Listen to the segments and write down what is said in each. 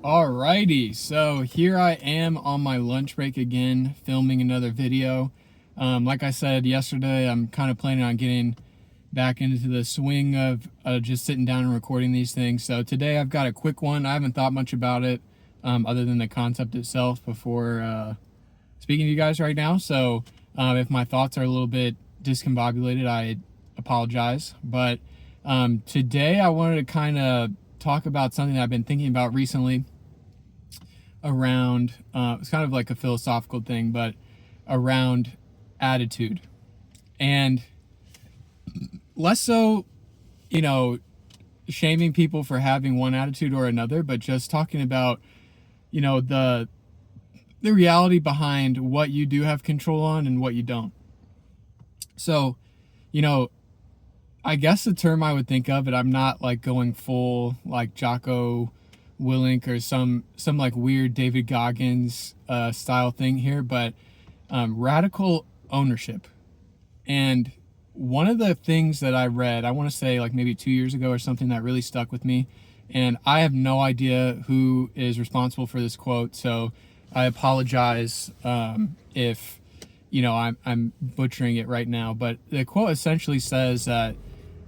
Alrighty, so here I am on my lunch break again, filming another video. Like I said yesterday, I'm kind of planning on getting back into the swing of just sitting down and recording these things. So today I've got a quick one. I haven't thought much about it other than the concept itself before speaking to you guys right now. So if my thoughts are a little bit discombobulated, I apologize. But today I wanted to kind of talk about something that I've been thinking about recently around it's kind of like a philosophical thing, but around attitude, and less so, you know, shaming people for having one attitude or another, but just talking about, the reality behind what you do have control on and what you don't. So, you know, I guess the term I would think of it, I'm not like going full like Jocko Willink or some like weird David Goggins style thing here, but radical ownership. And one of the things that I read, I want to say like maybe 2 years ago or something, that really stuck with me. And I have no idea who is responsible for this quote, so I apologize if I'm butchering it right now. But the quote essentially says that,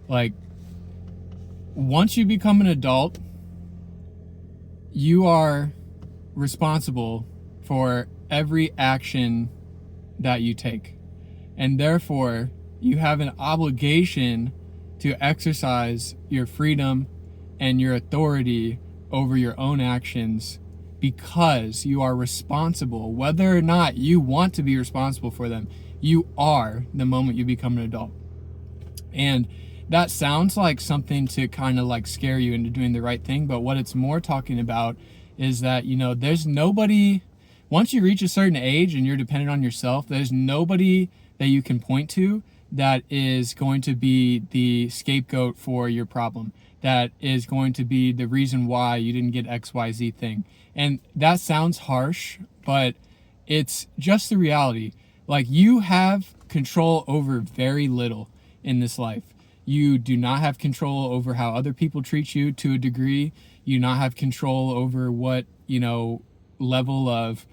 like, once you become an adult, you are responsible for every action that you take. And therefore, you have an obligation to exercise your freedom and your authority over your own actions, because you are responsible. Whether or not you want to be responsible for them, you are the moment you become an adult. And that sounds like something to kind of like scare you into doing the right thing, but what it's more talking about is that, there's nobody, once you reach a certain age and you're dependent on yourself, there's nobody that you can point to that is going to be the scapegoat for your problem, that is going to be the reason why you didn't get XYZ thing. And that sounds harsh, but it's just the reality. Like, you have control over very little in this life. You do not have control over how other people treat you to a degree. You do not have control over what, level of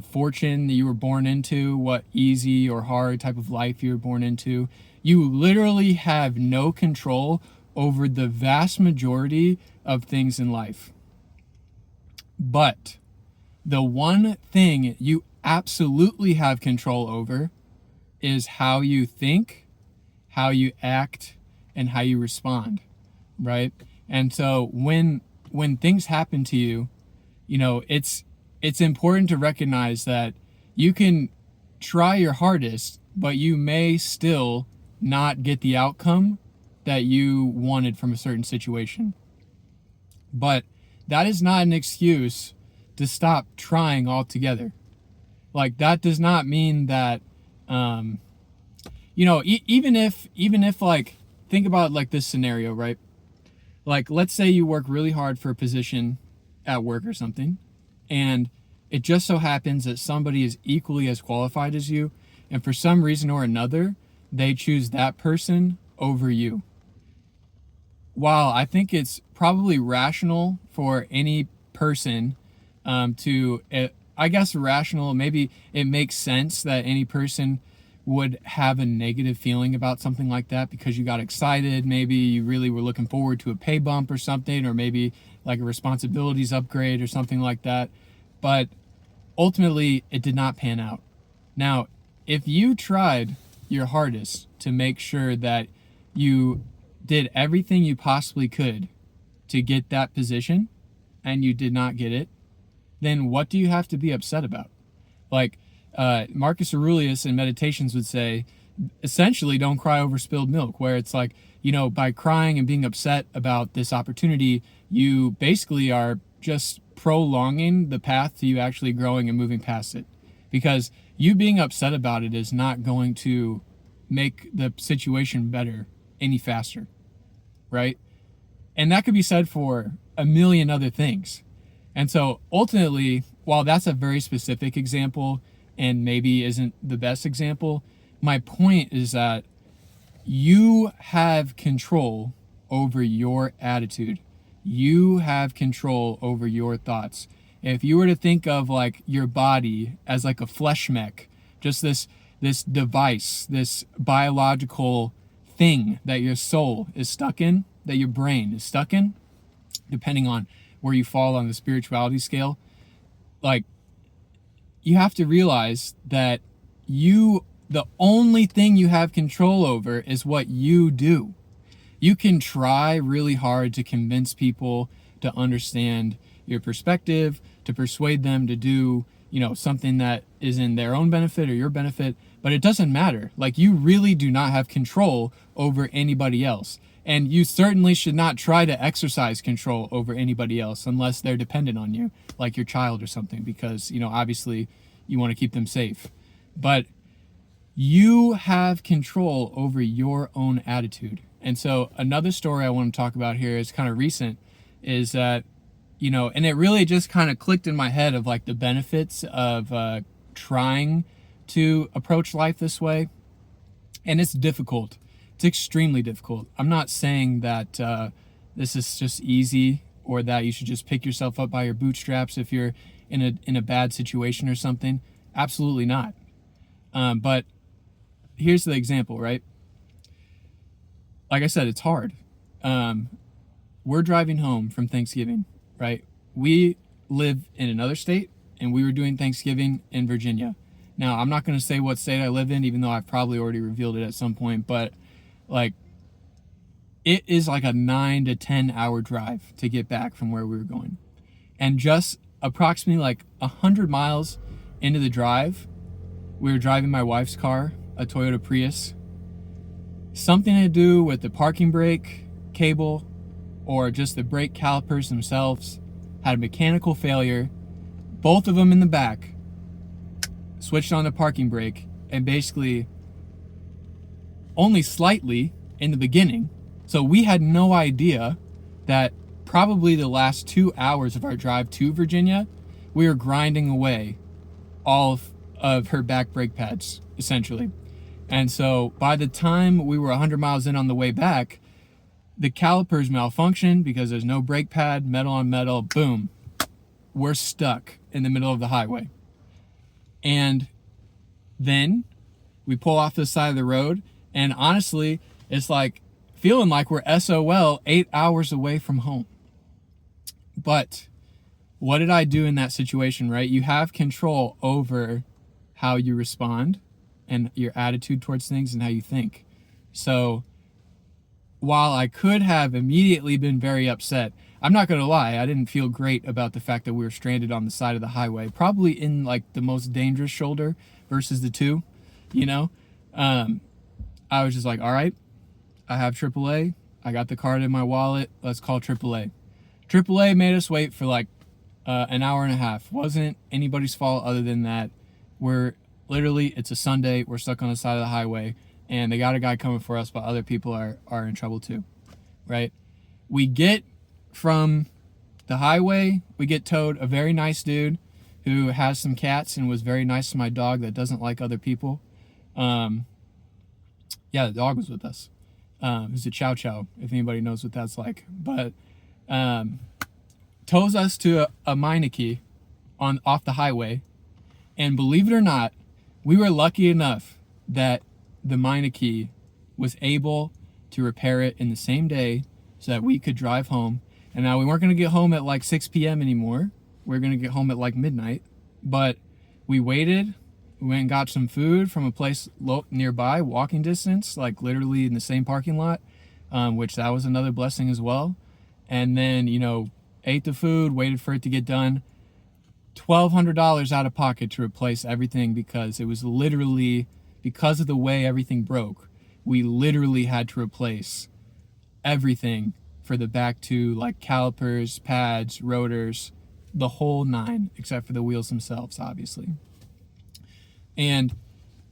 fortune that you were born into, what easy or hard type of life you were born into. You literally have no control over the vast majority of things in life. But the one thing you absolutely have control over is how you think, how you act, and how you respond, right? And so when things happen to you, it's important to recognize that you can try your hardest, but you may still not get the outcome that you wanted from a certain situation. But that is not an excuse to stop trying altogether. Like, that does not mean that, even if like, think about like this scenario, right? Like, let's say you work really hard for a position at work or something, and it just so happens that somebody is equally as qualified as you, and for some reason or another, they choose that person over you. While I think it's probably rational for any person I guess rational, maybe it makes sense that any person would have a negative feeling about something like that because you got excited. Maybe you really were looking forward to a pay bump or something, or maybe like a responsibilities upgrade or something like that. But ultimately, it did not pan out. Now, if you tried your hardest to make sure that you did everything you possibly could to get that position and you did not get it, then what do you have to be upset about? Like, Marcus Aurelius in Meditations would say, essentially, don't cry over spilled milk, where it's like, by crying and being upset about this opportunity, you basically are just prolonging the path to you actually growing and moving past it. Because you being upset about it is not going to make the situation better any faster, right? And that could be said for a million other things. And so ultimately, while that's a very specific example and maybe isn't the best example, my point is that you have control over your attitude. You have control over your thoughts. If you were to think of like your body as like a flesh mech, just this device, this biological thing that your soul is stuck in, that your brain is stuck in, depending on where you fall on the spirituality scale, like, you have to realize that the only thing you have control over is what you do. You can try really hard to convince people to understand your perspective, to persuade them to do, something that is in their own benefit or your benefit, but it doesn't matter. Like, you really do not have control over anybody else. And you certainly should not try to exercise control over anybody else unless they're dependent on you, like your child or something, because, obviously you want to keep them safe. But you have control over your own attitude. And so another story I want to talk about here is kind of recent, is that, and it really just kind of clicked in my head of like the benefits of trying to approach life this way. And it's difficult. It's extremely difficult. I'm not saying that this is just easy, or that you should just pick yourself up by your bootstraps if you're in a bad situation or something. Absolutely not. But here's the example, right? Like I said, it's hard. We're driving home from Thanksgiving, right? We live in another state, and we were doing Thanksgiving in Virginia. Now, I'm not going to say what state I live in, even though I've probably already revealed it at some point, but like, it is like a 9 to 10 hour drive to get back from where we were going. And just approximately like 100 miles into the drive, we were driving my wife's car, a Toyota Prius. Something to do with the parking brake cable or just the brake calipers themselves had a mechanical failure. Both of them in the back switched on the parking brake, and basically only slightly in the beginning. So we had no idea that probably the last 2 hours of our drive to Virginia, we were grinding away all of her back brake pads, essentially. And so by the time we were 100 miles in on the way back, the calipers malfunctioned because there's no brake pad, metal on metal, boom. We're stuck in the middle of the highway. And then we pull off the side of the road, and honestly, it's like feeling like we're SOL 8 hours away from home. But what did I do in that situation, right? You have control over how you respond and your attitude towards things and how you think. So while I could have immediately been very upset, I'm not going to lie, I didn't feel great about the fact that we were stranded on the side of the highway, probably in like the most dangerous shoulder versus the two, I was just like, all right, I have AAA. I got the card in my wallet. Let's call AAA. AAA made us wait for like an hour and a half. Wasn't anybody's fault other than that it's a Sunday. We're stuck on the side of the highway, and they got a guy coming for us, but other people are in trouble too, right? We get from the highway, we get towed. A very nice dude who has some cats and was very nice to my dog that doesn't like other people. The dog was with us. It was a chow chow, if anybody knows what that's like. But tows us to a Meineke off the highway. And believe it or not, we were lucky enough that the Meineke was able to repair it in the same day so that we could drive home. And now we weren't going to get home at like 6 p.m. anymore. We were going to get home at like midnight. But we waited. We went and got some food from a place nearby, walking distance, like literally in the same parking lot, which that was another blessing as well. And then, ate the food, waited for it to get done. $1,200 out of pocket to replace everything, because it was literally, because of the way everything broke, we literally had to replace everything for the back two, like calipers, pads, rotors, the whole nine, except for the wheels themselves, obviously. And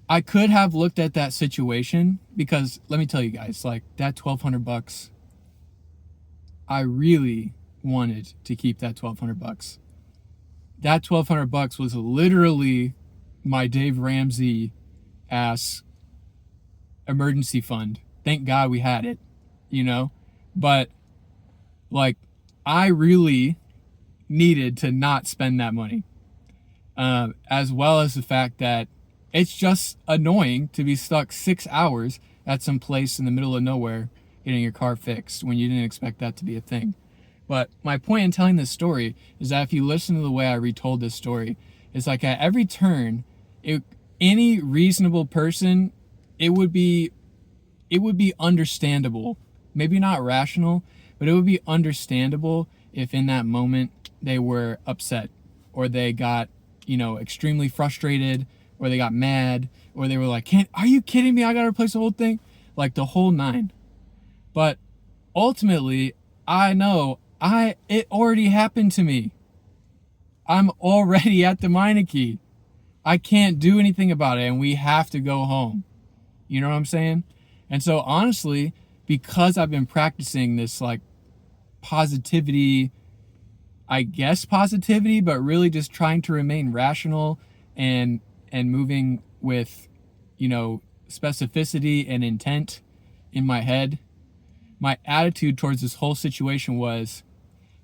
I could have looked at that situation, because let me tell you guys, like that $1,200, I really wanted to keep that $1,200. That $1,200 was literally my Dave Ramsey ass emergency fund. Thank God we had it, But like, I really needed to not spend that money. As well as the fact that it's just annoying to be stuck 6 hours at some place in the middle of nowhere getting your car fixed when you didn't expect that to be a thing. But my point in telling this story is that if you listen to the way I retold this story, it's like at every turn, any reasonable person, it would be understandable, maybe not rational, but it would be understandable if in that moment they were upset or they got, extremely frustrated or they got mad or they were like, are you kidding me? I got to replace the whole thing. Like the whole nine. But ultimately, I know it already happened to me. I'm already at the Meineke. I can't do anything about it and we have to go home. You know what I'm saying? And so honestly, because I've been practicing this like positivity, but really just trying to remain rational and moving with, specificity and intent in my head, my attitude towards this whole situation was,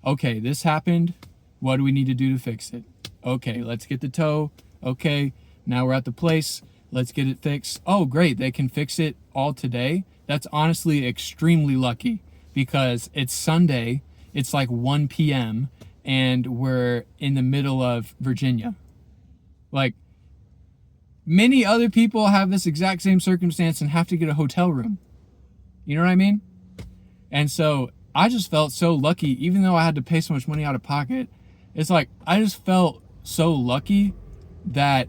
okay, this happened. What do we need to do to fix it? Okay, let's get the tow. Okay, now we're at the place. Let's get it fixed. Oh, great. They can fix it all today. That's honestly extremely lucky because it's Sunday. It's like 1 p.m. and we're in the middle of Virginia. Like, many other people have this exact same circumstance and have to get a hotel room. You know what I mean? And so I just felt so lucky, even though I had to pay so much money out of pocket. It's like, I just felt so lucky that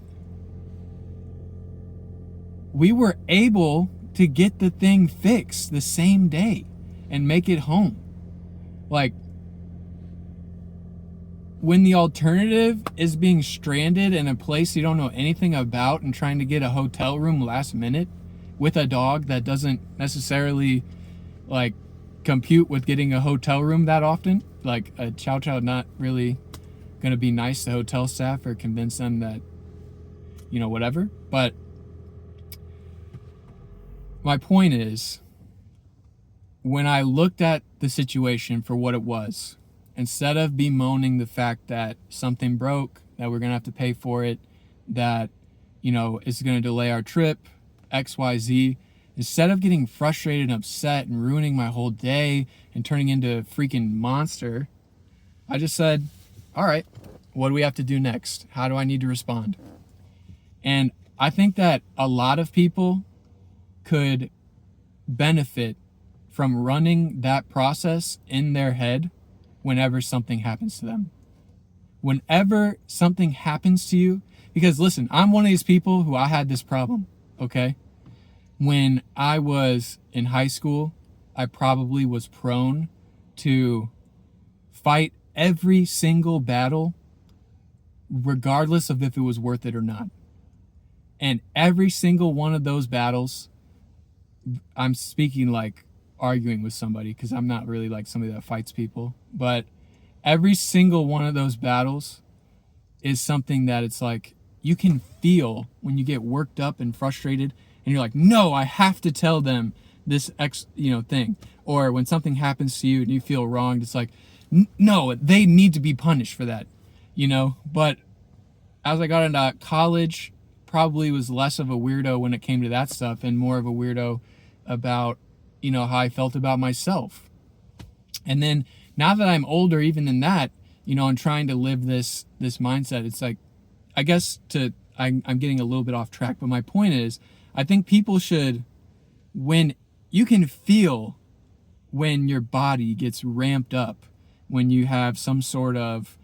we were able to get the thing fixed the same day and make it home. Like, when the alternative is being stranded in a place you don't know anything about and trying to get a hotel room last minute with a dog that doesn't necessarily like compute with getting a hotel room that often, like a chow chow not really going to be nice to hotel staff or convince them that, whatever. But my point is, when I looked at the situation for what it was, instead of bemoaning the fact that something broke, that we're going to have to pay for it, that, it's going to delay our trip, XYZ, instead of getting frustrated and upset and ruining my whole day and turning into a freaking monster, I just said, all right, what do we have to do next? How do I need to respond? And I think that a lot of people could benefit from running that process in their head whenever something happens to them. Whenever something happens to you, because listen, I'm one of these people who I had this problem, okay? When I was in high school, I probably was prone to fight every single battle, regardless of if it was worth it or not. And every single one of those battles, I'm speaking like arguing with somebody because I'm not really like somebody that fights people, but every single one of those battles is something that it's like you can feel when you get worked up and frustrated and you're like, no, I have to tell them this thing. Or when something happens to you and you feel wronged, it's like, no, they need to be punished for that, But as I got into college, probably was less of a weirdo when it came to that stuff and more of a weirdo about, how I felt about myself. And then now that I'm older, even than that, I'm trying to live this mindset. It's like, I guess I'm getting a little bit off track, but my point is, I think people should, when you can feel when your body gets ramped up, when you have some sort of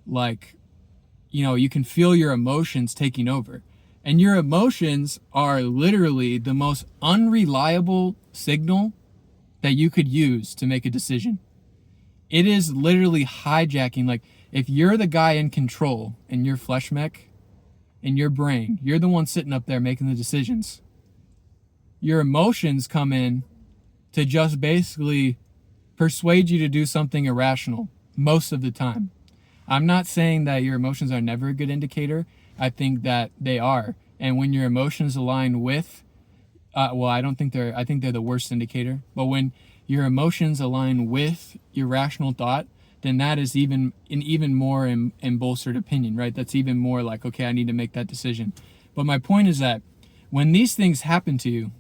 like, you can feel your emotions taking over. And your emotions are literally the most unreliable signal that you could use to make a decision. It is literally hijacking. Like, if you're the guy in control in your flesh mech, in your brain, you're the one sitting up there making the decisions. Your emotions come in to just basically persuade you to do something irrational most of the time. I'm not saying that your emotions are never a good indicator. I think that they are. And when your emotions align with, I think they're the worst indicator. But when your emotions align with your rational thought, then that is even an even more bolstered opinion, right? That's even more like, okay, I need to make that decision. But my point is that when these things happen to you,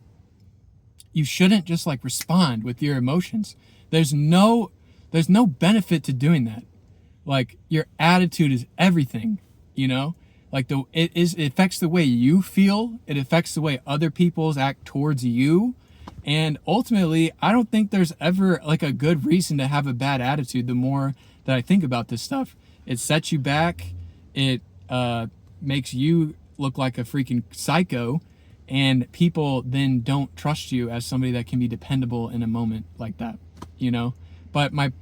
you shouldn't just like respond with your emotions. There's no benefit to doing that. Like, your attitude is everything, you know? Like, it affects the way you feel. It affects the way other people act towards you. And ultimately, I don't think there's ever like a good reason to have a bad attitude. The more that I think about this stuff, it sets you back. It makes you look like a freaking psycho. And people then don't trust you as somebody that can be dependable in a moment like that, you know? But my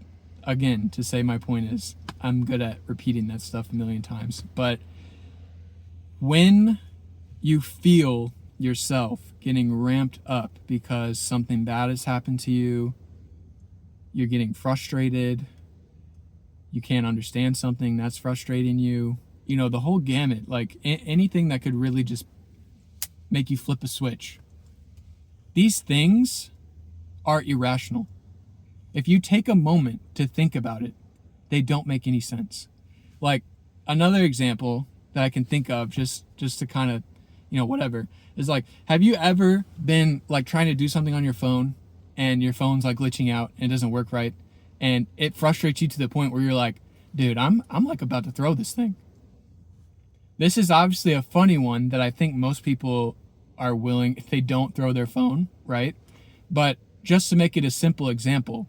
point is, I'm good at repeating that stuff a million times. But when you feel yourself getting ramped up because something bad has happened to you, you're getting frustrated, you can't understand something that's frustrating you, you know, the whole gamut, like anything that could really just make you flip a switch. These things are irrational. If you take a moment to think about it, they don't make any sense. Like, another example that I can think of, just to kind of, you know, whatever, is like, have you ever been like trying to do something on your phone and your phone's like glitching out and it doesn't work right, and it frustrates you to the point where you're like, dude, I'm like about to throw this thing. This is obviously a funny one that I think most people are willing, if they don't throw their phone, right? But just to make it a simple example,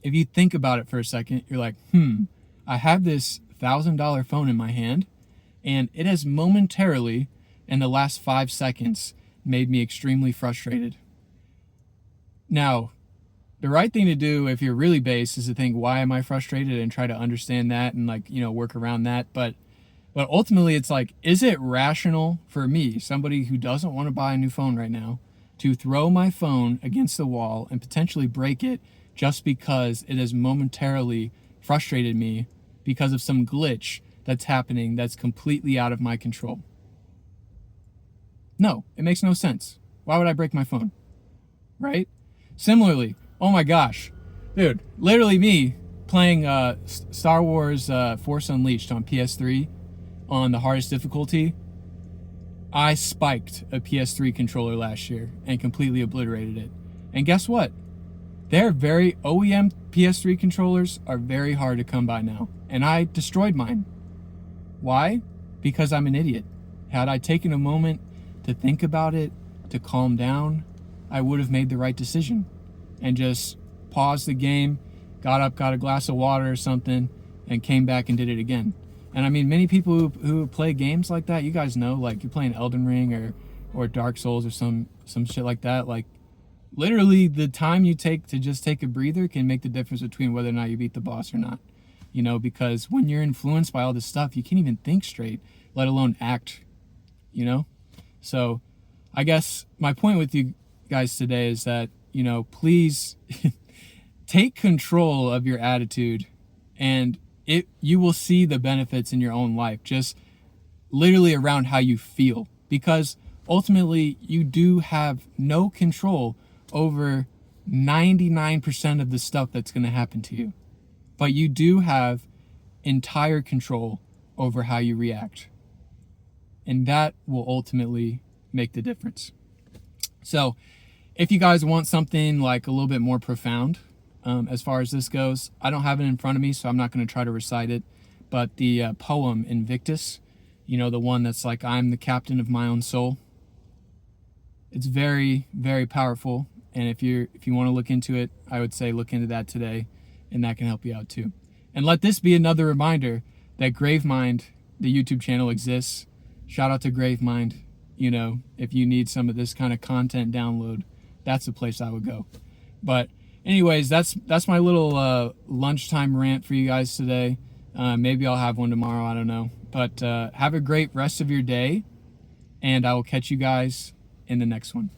if you think about it for a second, you're like, I have this $1,000 phone in my hand, and it has momentarily, in the last 5 seconds, made me extremely frustrated. Now, the right thing to do if you're really base is to think, why am I frustrated, and try to understand that and, like, you know, work around that. But ultimately, it's like, is it rational for me, somebody who doesn't want to buy a new phone right now, to throw my phone against the wall and potentially break it just because it has momentarily frustrated me because of some glitch that's happening that's completely out of my control? No, it makes no sense. Why would I break my phone? Right? Similarly, oh my gosh, dude, literally me playing Star Wars Force Unleashed on PS3 on the hardest difficulty, I spiked a PS3 controller last year and completely obliterated it. And guess what? OEM PS3 controllers are very hard to come by now. And I destroyed mine. Why? Because I'm an idiot. Had I taken a moment to think about it, to calm down, I would have made the right decision and just paused the game, got up, got a glass of water or something, and came back and did it again. And I mean, many people who play games like that, you guys know, like, you're playing Elden Ring or Dark Souls or some shit like that, like, literally the time you take to just take a breather can make the difference between whether or not you beat the boss or not. You know, because when you're influenced by all this stuff, you can't even think straight, let alone act, you know? So I guess my point with you guys today is that, you know, please take control of your attitude, and you will see the benefits in your own life, just literally around how you feel, because ultimately you do have no control over 99% of the stuff that's going to happen to you, but you do have entire control over how you react, and that will ultimately make the difference. So if you guys want something like a little bit more profound, as far as this goes, I don't have it in front of me, so I'm not going to try to recite it, but the poem Invictus, you know, the one that's like, I'm the captain of my own soul, it's very, very powerful. And if you want to look into it, I would say look into that today, and that can help you out too. And let this be another reminder that Gravemind, the YouTube channel, exists. Shout out to Gravemind. You know, if you need some of this kind of content download, that's the place I would go. But anyways, that's my little lunchtime rant for you guys today. Maybe I'll have one tomorrow, I don't know. But have a great rest of your day, and I will catch you guys in the next one.